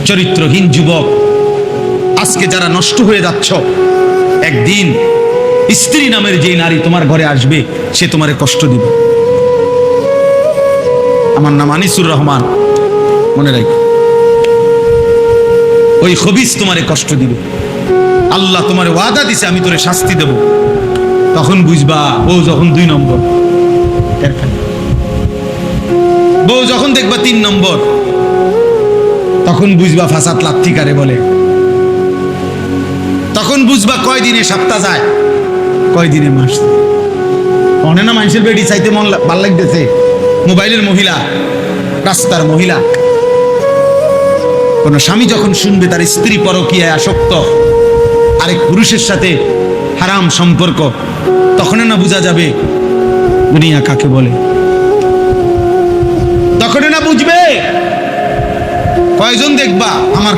চরিত্রহীন যুবক, আজকে যারা নষ্ট হয়ে যাচ্ছ, একদিন স্ত্রী নামের যে নারী তোমার ঘরে আসবে, সে তোমারে কষ্ট দিবে। আমার নাম আনিসুর রহমান, মনে রাখো। ওই খবিস তোমারে কষ্ট দিবে। আল্লাহ তোমার ওয়াদা দিছে, আমি তোরে শাস্তি দেব। তখন বুঝবা বউ যখন 2 নম্বর, বউ যখন দেখবা 3 নম্বর, তখন বুঝবা ফাসাদ লাথি কারে বলে। তখন বুঝবা কয়দিনে সপ্তাহ যায়, কয়দিনে মাস। মনে না মানুষের বেডি চাইতে মন ভাল লাগতেছে, মোবাইলের মহিলা, রাস্তার মহিলা। কোন স্বামী যখন শুনবে তার স্ত্রী পরকীয়ায় আসক্ত, আরেক পুরুষের সাথে হারাম সম্পর্ক, তখন না বোঝা যাবে দুনিয়া কাকে বলে। তখন না বুঝবে। কয়জন দেখবা আমার